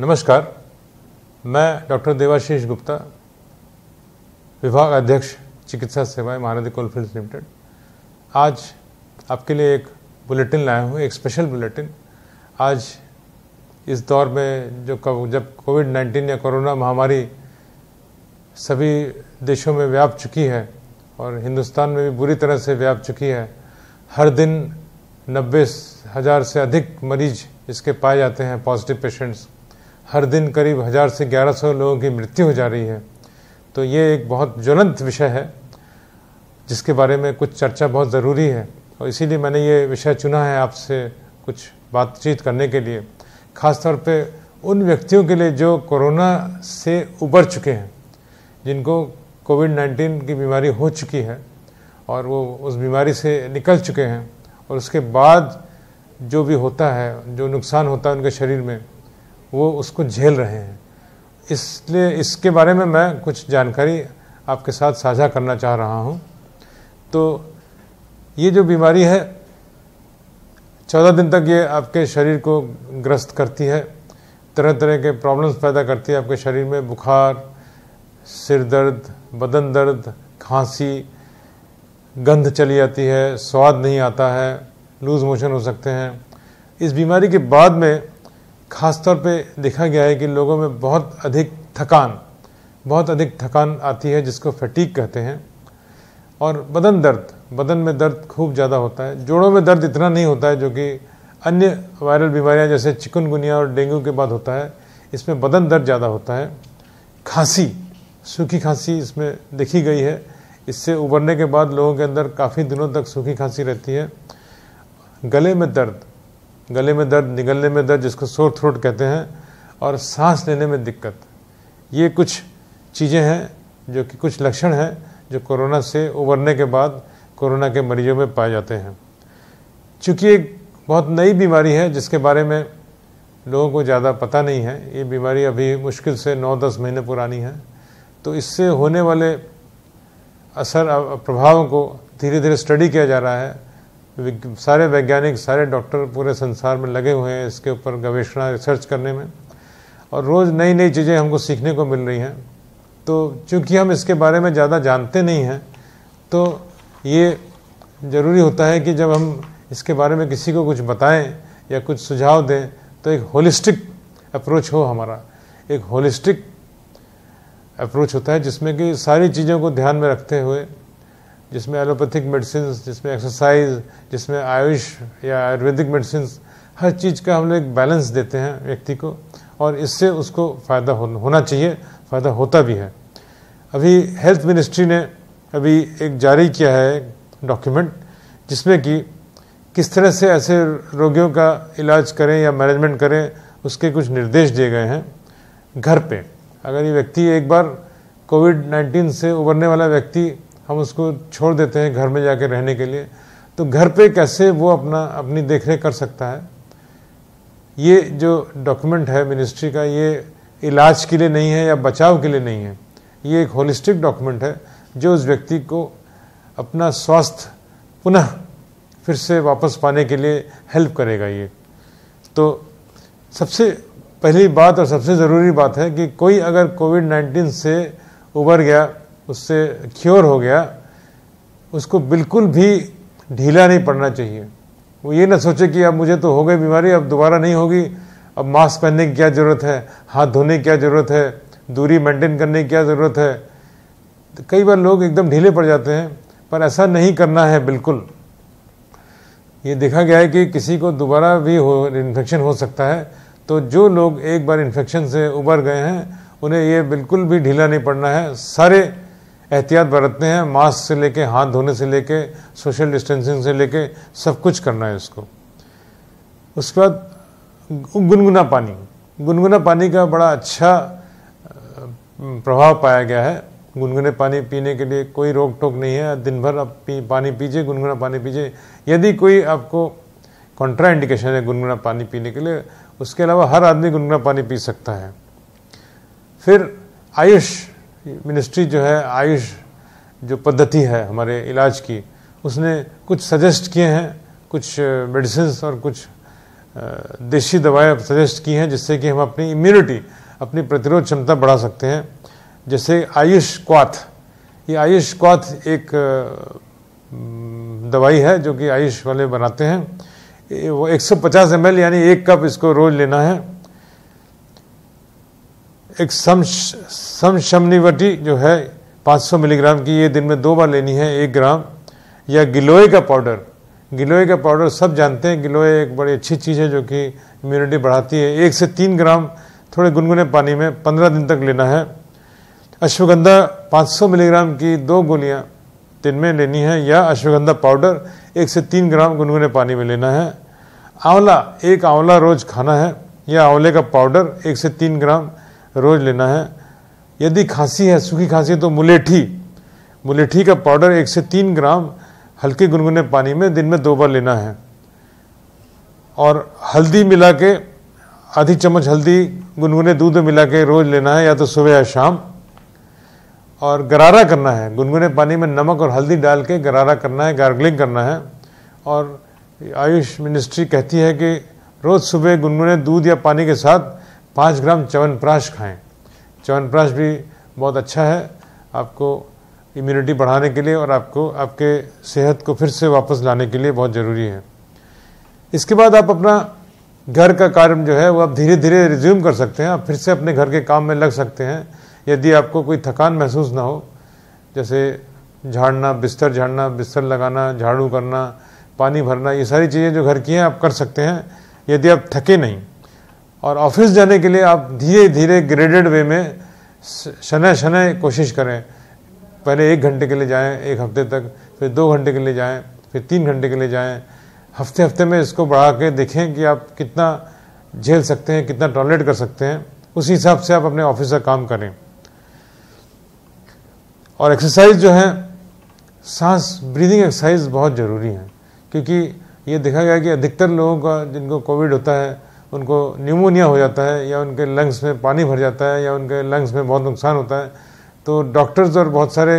नमस्कार, मैं डॉक्टर देवाशीष गुप्ता, विभाग अध्यक्ष चिकित्सा सेवाएं महानदी कोलफील्ड्स लिमिटेड। आज आपके लिए एक बुलेटिन लाया हूँ, एक स्पेशल बुलेटिन। आज इस दौर में जब कोविड-19 या कोरोना महामारी सभी देशों में व्याप चुकी है और हिंदुस्तान में भी बुरी तरह से व्याप चुकी है, हर दिन 90,000 से अधिक मरीज इसके पाए जाते हैं, पॉजिटिव पेशेंट्स। हर दिन करीब 1000 से 1100 लोगों की मृत्यु हो जा रही है। तो ये एक बहुत ज्वलंत विषय है जिसके बारे में कुछ चर्चा बहुत ज़रूरी है और इसीलिए मैंने ये विषय चुना है आपसे कुछ बातचीत करने के लिए, ख़ासतौर पे उन व्यक्तियों के लिए जो कोरोना से उबर चुके हैं, जिनको कोविड-19 की बीमारी हो चुकी है और वो उस बीमारी से निकल चुके हैं और उसके बाद जो भी होता है, जो नुकसान होता है उनके शरीर में, वो उसको झेल रहे हैं। इसलिए इसके बारे में मैं कुछ जानकारी आपके साथ साझा करना चाह रहा हूँ। तो ये जो बीमारी है 14 दिन तक ये आपके शरीर को ग्रस्त करती है, तरह तरह के प्रॉब्लम्स पैदा करती है आपके शरीर में। बुखार, सिर दर्द, बदन दर्द, खांसी, गंध चली जाती है, स्वाद नहीं आता है, लूज मोशन हो सकते हैं। इस बीमारी के बाद में ख़ास तौर पे देखा गया है कि लोगों में बहुत अधिक थकान आती है, जिसको फटीग कहते हैं। और बदन में दर्द खूब ज़्यादा होता है। जोड़ों में दर्द इतना नहीं होता है जो कि अन्य वायरल बीमारियां जैसे चिकनगुनिया और डेंगू के बाद होता है। इसमें बदन दर्द ज़्यादा होता है। खांसी, सूखी खांसी इसमें देखी गई है। इससे उबरने के बाद लोगों के अंदर काफ़ी दिनों तक सूखी खांसी रहती है। गले में दर्द, निगलने में दर्द, जिसको सोर थ्रोट कहते हैं, और सांस लेने में दिक्कत। ये कुछ चीज़ें हैं जो कि कुछ लक्षण हैं जो कोरोना से उबरने के बाद कोरोना के मरीजों में पाए जाते हैं। चूँकि एक बहुत नई बीमारी है जिसके बारे में लोगों को ज़्यादा पता नहीं है, ये बीमारी अभी मुश्किल से 9-10 महीने पुरानी है, तो इससे होने वाले असर प्रभावों को धीरे धीरे स्टडी किया जा रहा है। सारे वैज्ञानिक, सारे डॉक्टर पूरे संसार में लगे हुए हैं इसके ऊपर गवेषणा, रिसर्च करने में, और रोज़ नई नई चीज़ें हमको सीखने को मिल रही हैं। तो चूँकि हम इसके बारे में ज़्यादा जानते नहीं हैं, तो ये ज़रूरी होता है कि जब हम इसके बारे में किसी को कुछ बताएं या कुछ सुझाव दें तो एक होलिस्टिक अप्रोच हो। हमारा एक होलिस्टिक अप्रोच होता है जिसमें कि सारी चीज़ों को ध्यान में रखते हुए, जिसमें एलोपैथिक मेडिसिन, जिसमें एक्सरसाइज, जिसमें आयुष या आयुर्वेदिक मेडिसिन, हर चीज़ का हम लोग एक बैलेंस देते हैं व्यक्ति को, और इससे उसको फ़ायदा होना चाहिए, फ़ायदा होता भी है। अभी हेल्थ मिनिस्ट्री ने अभी एक जारी किया है डॉक्यूमेंट, जिसमें कि किस तरह से ऐसे रोगियों का इलाज करें या मैनेजमेंट करें, उसके कुछ निर्देश दिए गए हैं। घर पे अगर ये व्यक्ति एक बार कोविड-19 से उबरने वाला व्यक्ति, हम उसको छोड़ देते हैं घर में जाके रहने के लिए, तो घर पे कैसे वो अपनी देखरेख कर सकता है। ये जो डॉक्यूमेंट है मिनिस्ट्री का, ये इलाज के लिए नहीं है या बचाव के लिए नहीं है, ये एक होलिस्टिक डॉक्यूमेंट है जो उस व्यक्ति को अपना स्वास्थ्य पुनः फिर से वापस पाने के लिए हेल्प करेगा। ये तो सबसे पहली बात और सबसे ज़रूरी बात है कि कोई अगर कोविड-19 से उबर गया, उससे क्योर हो गया, उसको बिल्कुल भी ढीला नहीं पड़ना चाहिए। वो ये ना सोचे कि अब मुझे तो हो गई बीमारी, अब दोबारा नहीं होगी, अब मास्क पहनने की क्या ज़रूरत है, हाथ धोने की क्या ज़रूरत है, दूरी मेंटेन करने की क्या ज़रूरत है। तो कई बार लोग एकदम ढीले पड़ जाते हैं, पर ऐसा नहीं करना है बिल्कुल। ये देखा गया है कि किसी को दोबारा भी इन्फेक्शन हो सकता है, तो जो लोग एक बार इन्फेक्शन से उबर गए हैं उन्हें ये बिल्कुल भी ढीला नहीं पड़ना है। सारे एहतियात बरतते हैं, मास्क से लेके, हाथ धोने से लेके, सोशल डिस्टेंसिंग से लेके, सब कुछ करना है उसको। उसके बाद गुनगुना पानी का बड़ा अच्छा प्रभाव पाया गया है। गुनगुने पानी पीने के लिए कोई रोक टोक नहीं है, दिन भर आप पानी पीजिए, गुनगुना पानी पीजिए। यदि कोई आपको कॉन्ट्रा इंडिकेशन है गुनगुना पानी पीने के लिए, उसके अलावा हर आदमी गुनगुना पानी पी सकता है। फिर आयुष मिनिस्ट्री जो है, आयुष जो पद्धति है हमारे इलाज की, उसने कुछ सजेस्ट किए हैं, कुछ मेडिसिन और कुछ देशी दवाएं सजेस्ट की हैं जिससे कि हम अपनी इम्यूनिटी, अपनी प्रतिरोध क्षमता बढ़ा सकते हैं। जैसे आयुष क्वाथ, ये आयुष क्वाथ एक दवाई है जो कि आयुष वाले बनाते हैं। वो 150 ml यानी 1 कप इसको रोज लेना है। एक समशमनिवटी जो है 500 मिलीग्राम की, ये दिन में 2 बार लेनी है, 1 ग्राम। या गिलोय का पाउडर, गिलोय का पाउडर सब जानते हैं, गिलोय एक बड़ी अच्छी चीज़ है जो कि इम्यूनिटी बढ़ाती है। 1 से 3 ग्राम थोड़े गुनगुने पानी में 15 दिन तक लेना है। अश्वगंधा 500 मिलीग्राम की 2 गोलियां दिन में लेनी है, या अश्वगंधा पाउडर 1 से 3 ग्राम गुनगुने पानी में लेना है। आंवला, 1 आंवला रोज खाना है, या आंवले का पाउडर 1 से 3 ग्राम रोज लेना है। यदि खांसी है, सूखी खांसी है, तो मुलेठी का पाउडर 1 से 3 ग्राम हल्के गुनगुने पानी में दिन में 2 बार लेना है। और हल्दी मिला के, आधी चम्मच हल्दी गुनगुने दूध में मिला के रोज लेना है, या तो सुबह या शाम। और गरारा करना है, गुनगुने पानी में नमक और हल्दी डाल के गरारा करना है, गार्गलिंग करना है। और आयुष मिनिस्ट्री कहती है कि रोज सुबह गुनगुने दूध या पानी के साथ 5 ग्राम च्यवनप्राश खाएं। च्यवनप्राश भी बहुत अच्छा है आपको इम्यूनिटी बढ़ाने के लिए, और आपको आपके सेहत को फिर से वापस लाने के लिए बहुत ज़रूरी है। इसके बाद आप अपना घर का कार्य जो है वो आप धीरे धीरे रिज्यूम कर सकते हैं। आप फिर से अपने घर के काम में लग सकते हैं यदि आपको कोई थकान महसूस ना हो, जैसे झाड़ना, बिस्तर लगाना, झाड़ू करना, पानी भरना, ये सारी चीज़ें जो घर की हैं आप कर सकते हैं यदि आप थके नहीं। और ऑफिस जाने के लिए आप धीरे धीरे ग्रेडेड वे में शनय शनय कोशिश करें। पहले 1 घंटे के लिए जाएं 1 हफ्ते तक, फिर 2 घंटे के लिए जाएं, फिर 3 घंटे के लिए जाएं। हफ्ते में इसको बढ़ा के देखें कि आप कितना झेल सकते हैं, कितना टॉलरेट कर सकते हैं, उसी हिसाब से आप अपने ऑफिस का काम करें। और एक्सरसाइज जो है, सांस ब्रीदिंग एक्सरसाइज बहुत ज़रूरी है, क्योंकि ये देखा गया कि अधिकतर लोगों का जिनको कोविड होता है उनको न्यूमोनिया हो जाता है, या उनके लंग्स में पानी भर जाता है, या उनके लंग्स में बहुत नुकसान होता है। तो डॉक्टर्स और बहुत सारे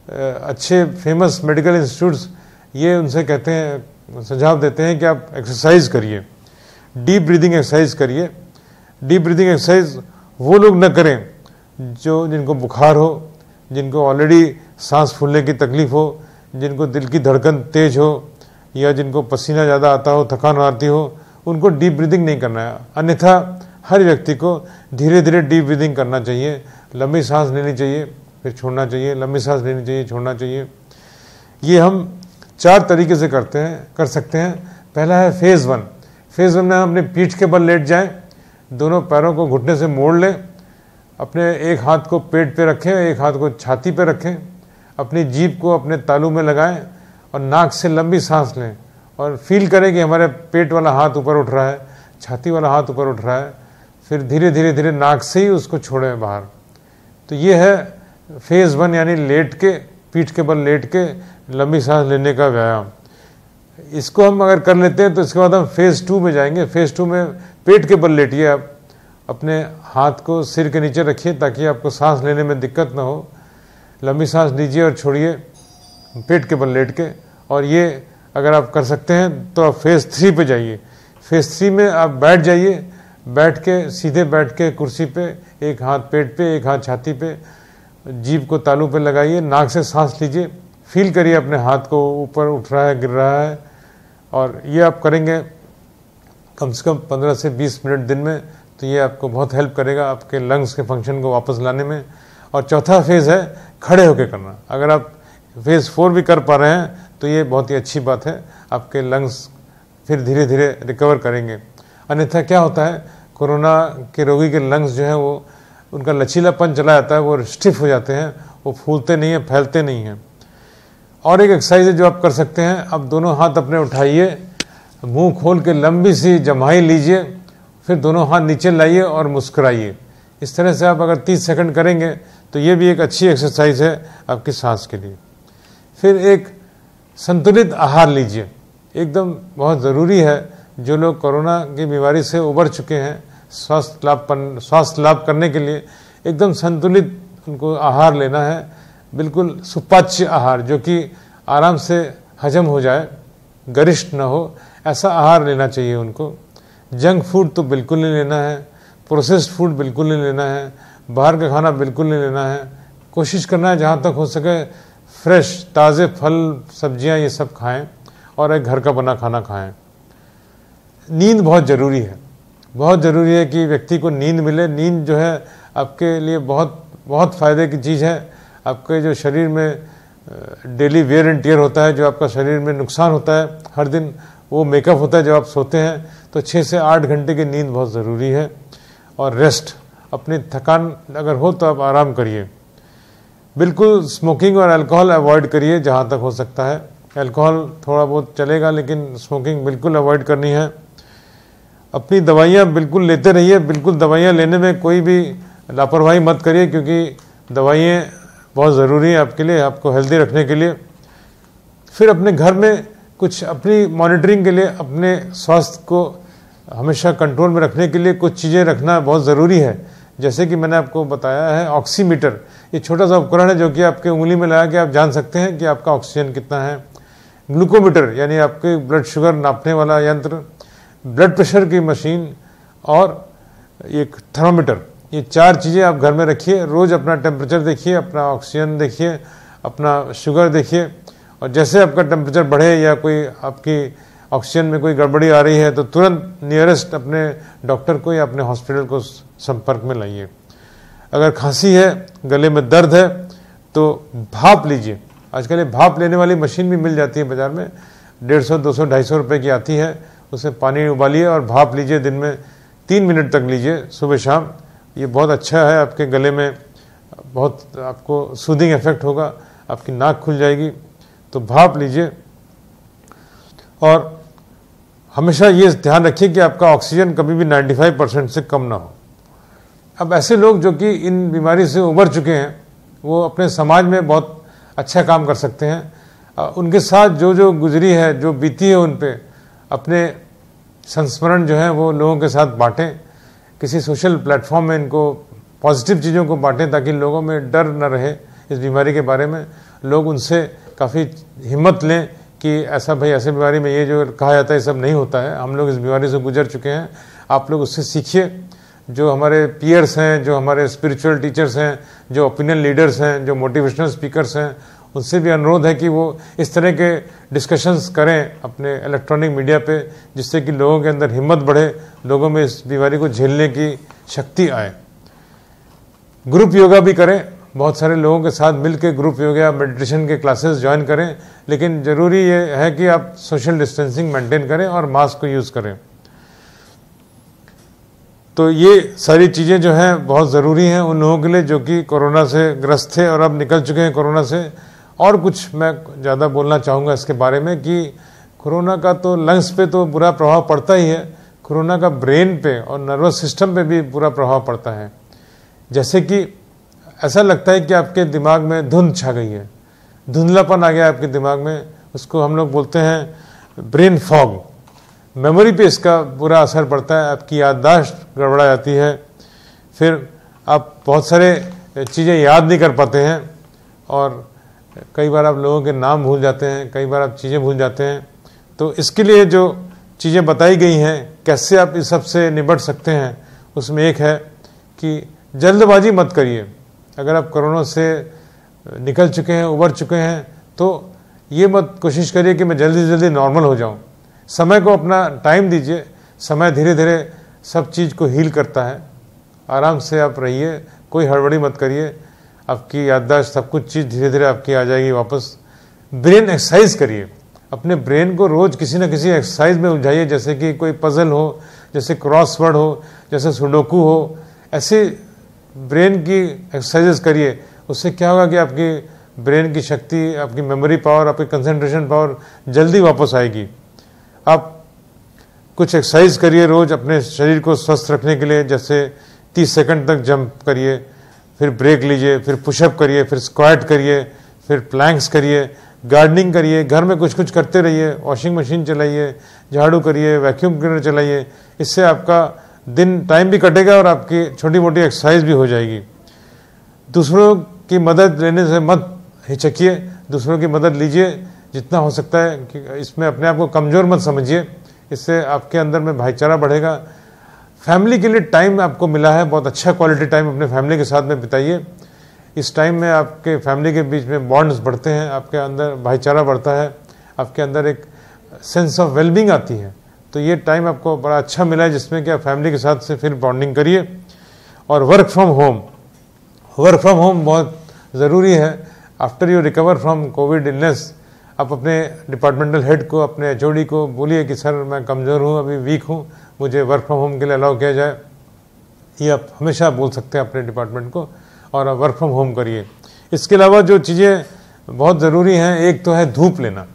अच्छे फेमस मेडिकल इंस्टीट्यूट्स ये उनसे कहते हैं, सुझाव देते हैं कि आप एक्सरसाइज करिए, डीप ब्रीदिंग एक्सरसाइज करिए। डीप ब्रीदिंग एक्सरसाइज वो लोग न करें जिनको बुखार हो, जिनको ऑलरेडी सांस फूलने की तकलीफ हो, जिनको दिल की धड़कन तेज हो, या जिनको पसीना ज़्यादा आता हो, थकान आती हो, उनको डीप ब्रीदिंग नहीं करना है। अन्यथा हर व्यक्ति को धीरे धीरे डीप ब्रीदिंग करना चाहिए। लंबी सांस लेनी चाहिए, फिर छोड़ना चाहिए, लंबी सांस लेनी चाहिए, छोड़ना चाहिए। ये हम 4 तरीके से कर सकते हैं। पहला है फेज़ 1। फेज़ 1 में हम अपने पीठ के बल लेट जाएं, दोनों पैरों को घुटने से मोड़ लें, अपने एक हाथ को पेट पे रखें, एक हाथ को छाती पे रखें, अपनी जीभ को अपने तालू में लगाएं और नाक से लंबी सांस लें, और फील करें कि हमारे पेट वाला हाथ ऊपर उठ रहा है, छाती वाला हाथ ऊपर उठ रहा है। फिर धीरे धीरे धीरे नाक से ही उसको छोड़ें बाहर। तो ये है फेज़ 1, यानी लेट के, पीठ के बल लेट के लंबी सांस लेने का व्यायाम। इसको हम अगर कर लेते हैं तो इसके बाद हम फेज़ 2 में जाएंगे। फेज़ 2 में पेट के बल लेटिए, आप अपने हाथ को सिर के नीचे रखिए ताकि आपको सांस लेने में दिक्कत ना हो। लंबी सांस लीजिए और छोड़िए पेट के बल लेट के। और ये अगर आप कर सकते हैं तो आप फेज़ 3 पे जाइए। फेज़ 3 में आप बैठ जाइए, बैठ के सीधे बैठ के कुर्सी पे, एक हाथ पेट पे, एक हाथ छाती पे, जीभ को तालू पे लगाइए, नाक से सांस लीजिए, फील करिए अपने हाथ को ऊपर उठ रहा है, गिर रहा है। और ये आप करेंगे कम से कम 15 से 20 मिनट दिन में, तो ये आपको बहुत हेल्प करेगा आपके लंग्स के फंक्शन को वापस लाने में। और चौथा फेज़ है खड़े होकर करना। अगर आप फेज़ 4 भी कर पा रहे हैं तो ये बहुत ही अच्छी बात है, आपके लंग्स फिर धीरे धीरे रिकवर करेंगे। अन्यथा क्या होता है, कोरोना के रोगी के लंग्स जो हैं वो, उनका लचीलापन चला जाता है, वो स्टिफ हो जाते हैं, वो फूलते नहीं हैं, फैलते नहीं हैं। और एक एक्सरसाइज है जो आप कर सकते हैं, आप दोनों हाथ अपने उठाइए, मुंह खोल के लंबी सी जमाई लीजिए, फिर दोनों हाथ नीचे लाइए और मुस्कुराइए। इस तरह से आप अगर 30 सेकंड करेंगे तो ये भी एक अच्छी एक्सरसाइज है आपकी सांस के लिए। फिर एक संतुलित आहार लीजिए, एकदम बहुत ज़रूरी है। जो लोग कोरोना की बीमारी से उबर चुके हैं, स्वास्थ्य लाभ करने के लिए एकदम संतुलित उनको आहार लेना है, बिल्कुल सुपाच्य आहार जो कि आराम से हजम हो जाए, गरिष्ठ न हो, ऐसा आहार लेना चाहिए उनको। जंक फूड तो बिल्कुल नहीं लेना है, प्रोसेस्ड फूड बिल्कुल नहीं लेना है, बाहर का खाना बिल्कुल नहीं लेना है। कोशिश करना है जहाँ तक हो सके फ्रेश ताज़े फल सब्जियाँ ये सब खाएं और एक घर का बना खाना खाएं। नींद बहुत ज़रूरी है, बहुत ज़रूरी है कि व्यक्ति को नींद मिले। नींद जो है आपके लिए बहुत बहुत फ़ायदे की चीज़ है। आपके जो शरीर में डेली वेयर एंड टियर होता है, जो आपका शरीर में नुकसान होता है हर दिन, वो मेकअप होता है जब आप सोते हैं। तो 6 से 8 घंटे की नींद बहुत ज़रूरी है। और रेस्ट, अपनी थकान अगर हो तो आप आराम करिए। बिल्कुल स्मोकिंग और अल्कोहल अवॉइड करिए जहाँ तक हो सकता है। अल्कोहल थोड़ा बहुत चलेगा लेकिन स्मोकिंग बिल्कुल अवॉइड करनी है। अपनी दवाइयाँ बिल्कुल लेते रहिए, बिल्कुल दवाइयाँ लेने में कोई भी लापरवाही मत करिए, क्योंकि दवाइयाँ बहुत ज़रूरी है आपके लिए, आपको हेल्दी रखने के लिए। फिर अपने घर में कुछ अपनी मॉनिटरिंग के लिए, अपने स्वास्थ्य को हमेशा कंट्रोल में रखने के लिए कुछ चीज़ें रखना बहुत ज़रूरी है। जैसे कि मैंने आपको बताया है ऑक्सीमीटर, ये छोटा सा उपकरण है जो कि आपके उंगली में लगा के आप जान सकते हैं कि आपका ऑक्सीजन कितना है। ग्लूकोमीटर यानी आपके ब्लड शुगर नापने वाला यंत्र, ब्लड प्रेशर की मशीन और एक थर्मामीटर, ये 4 चीज़ें आप घर में रखिए। रोज़ अपना टेम्परेचर देखिए, अपना ऑक्सीजन देखिए, अपना शुगर देखिए। और जैसे आपका टेम्परेचर बढ़े या कोई आपकी ऑक्सीजन में कोई गड़बड़ी आ रही है तो तुरंत नियरेस्ट अपने डॉक्टर को या अपने हॉस्पिटल को संपर्क में लाइए। अगर खांसी है, गले में दर्द है तो भाप लीजिए। आजकल ये भाप लेने वाली मशीन भी मिल जाती है बाज़ार में, 150, 200, 250 रुपये की आती है। उसे पानी उबालिए और भाप लीजिए, दिन में 3 मिनट तक लीजिए, सुबह शाम। ये बहुत अच्छा है, आपके गले में बहुत आपको सूदिंग इफेक्ट होगा, आपकी नाक खुल जाएगी। तो भाप लीजिए। और हमेशा ये ध्यान रखिए कि आपका ऑक्सीजन कभी भी 95% से कम ना हो। अब ऐसे लोग जो कि इन बीमारी से उबर चुके हैं, वो अपने समाज में बहुत अच्छा काम कर सकते हैं। उनके साथ जो जो गुजरी है, जो बीती है, उन पे अपने संस्मरण जो है वो लोगों के साथ बांटें। किसी सोशल प्लेटफॉर्म में इनको पॉजिटिव चीज़ों को बांटें ताकि लोगों में डर न रहे इस बीमारी के बारे में। लोग उनसे काफ़ी हिम्मत लें कि ऐसा भाई ऐसे बीमारी में ये जो कहा जाता है ये सब नहीं होता है, हम लोग इस बीमारी से गुजर चुके हैं। आप लोग उससे सीखिए। जो हमारे पीयर्स हैं, जो हमारे स्पिरिचुअल टीचर्स हैं, जो ओपिनियन लीडर्स हैं, जो मोटिवेशनल स्पीकर्स हैं, उनसे भी अनुरोध है कि वो इस तरह के डिस्कशंस करें अपने इलेक्ट्रॉनिक मीडिया पे, जिससे कि लोगों के अंदर हिम्मत बढ़े, लोगों में इस बीमारी को झेलने की शक्ति आए। ग्रुप योगा भी करें, बहुत सारे लोगों के साथ मिलकर ग्रुप योगा मेडिटेशन के क्लासेस ज्वाइन करें। लेकिन ज़रूरी ये है कि आप सोशल डिस्टेंसिंग मेंटेन करें और मास्क को यूज़ करें। तो ये सारी चीज़ें जो हैं बहुत ज़रूरी हैं उन लोगों के लिए जो कि कोरोना से ग्रस्त थे और अब निकल चुके हैं कोरोना से। और कुछ मैं ज़्यादा बोलना चाहूँगा इसके बारे में कि कोरोना का तो लंग्स पे तो बुरा प्रभाव पड़ता ही है, कोरोना का ब्रेन पे और नर्वस सिस्टम पे भी बुरा प्रभाव पड़ता है। जैसे कि ऐसा लगता है कि आपके दिमाग में धुंध छा गई है, धुंधलापन आ गया आपके दिमाग में, उसको हम लोग बोलते हैं ब्रेन फॉग। मेमोरी पे इसका बुरा असर पड़ता है, आपकी याददाश्त गड़बड़ा जाती है, फिर आप बहुत सारे चीज़ें याद नहीं कर पाते हैं और कई बार आप लोगों के नाम भूल जाते हैं, कई बार आप चीज़ें भूल जाते हैं। तो इसके लिए जो चीज़ें बताई गई हैं कैसे आप इस सब से निपट सकते हैं, उसमें एक है कि जल्दबाजी मत करिए। अगर आप कोरोना से निकल चुके हैं, उबर चुके हैं, तो ये मत कोशिश करिए कि मैं जल्दी से जल्दी नॉर्मल हो जाऊं। समय को अपना टाइम दीजिए, समय धीरे धीरे सब चीज़ को हील करता है। आराम से आप रहिए, कोई हड़बड़ी मत करिए, आपकी याददाश्त सब कुछ चीज़ धीरे धीरे आपकी आ जाएगी वापस। ब्रेन एक्सरसाइज करिए, अपने ब्रेन को रोज़ किसी न किसी एक्सरसाइज में उलझाइए, जैसे कि कोई पजल हो, जैसे क्रॉसवर्ड हो, जैसे सुडोकू हो, ऐसे ब्रेन की एक्सरसाइजेस करिए। उससे क्या होगा कि आपकी ब्रेन की शक्ति, आपकी मेमोरी पावर, आपकी कंसंट्रेशन पावर जल्दी वापस आएगी। आप कुछ एक्सरसाइज करिए रोज़ अपने शरीर को स्वस्थ रखने के लिए, जैसे 30 सेकंड तक जंप करिए, फिर ब्रेक लीजिए, फिर पुशअप करिए, फिर स्क्वाट करिए, फिर प्लैंक्स करिए, गार्डनिंग करिए, घर में कुछ कुछ करते रहिए, वॉशिंग मशीन चलाइए, झाड़ू करिए, वैक्यूम क्लीनर चलाइए। इससे आपका दिन टाइम भी कटेगा और आपकी छोटी मोटी एक्सरसाइज भी हो जाएगी। दूसरों की मदद लेने से मत हिचकिए, दूसरों की मदद लीजिए जितना हो सकता है। कि इसमें अपने आप को कमज़ोर मत समझिए, इससे आपके अंदर में भाईचारा बढ़ेगा। फैमिली के लिए टाइम आपको मिला है, बहुत अच्छा क्वालिटी टाइम अपने फैमिली के साथ में बिताइए। इस टाइम में आपके फैमिली के बीच में बॉन्ड्स बढ़ते हैं, आपके अंदर भाईचारा बढ़ता है, आपके अंदर एक सेंस ऑफ वेलबींग आती है। तो ये टाइम आपको बड़ा अच्छा मिला है जिसमें कि आप फैमिली के साथ से फिर बॉन्डिंग करिए। और वर्क फ्रॉम होम बहुत ज़रूरी है। After you recover from Covid illness, आप अपने डिपार्टमेंटल हेड को, अपने HOD को बोलिए कि सर मैं कमज़ोर हूँ, अभी वीक हूँ, मुझे वर्क फ्रॉम होम के लिए अलाउ किया जाए। ये आप हमेशा बोल सकते हैं अपने डिपार्टमेंट को, और आप वर्क फ्रॉम होम करिए। इसके अलावा जो चीज़ें बहुत ज़रूरी हैं, एक तो है धूप लेना।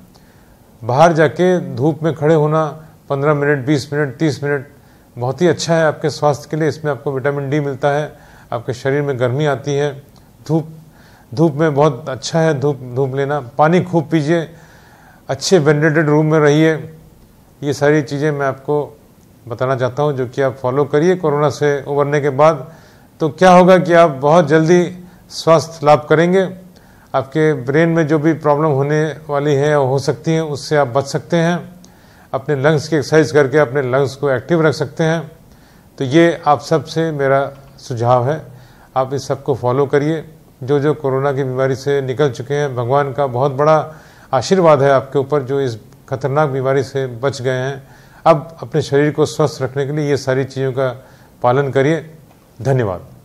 बाहर जाके धूप में खड़े होना 15 मिनट, 20 मिनट, 30 मिनट बहुत ही अच्छा है आपके स्वास्थ्य के लिए। इसमें आपको विटामिन D मिलता है, आपके शरीर में गर्मी आती है। धूप में बहुत अच्छा है धूप लेना। पानी खूब पीजिए, अच्छे वेंटिलेटेड रूम में रहिए। ये सारी चीज़ें मैं आपको बताना चाहता हूँ जो कि आप फॉलो करिए। कोरोना से उबरने के बाद तो क्या होगा कि आप बहुत जल्दी स्वास्थ्य लाभ करेंगे। आपके ब्रेन में जो भी प्रॉब्लम होने वाली है या हो सकती है उससे आप बच सकते हैं। अपने लंग्स की एक्सरसाइज करके अपने लंग्स को एक्टिव रख सकते हैं। तो ये आप सब से मेरा सुझाव है, आप इस सब को फॉलो करिए। जो कोरोना की बीमारी से निकल चुके हैं, भगवान का बहुत बड़ा आशीर्वाद है आपके ऊपर जो इस खतरनाक बीमारी से बच गए हैं। अब अपने शरीर को स्वस्थ रखने के लिए ये सारी चीज़ों का पालन करिए। धन्यवाद।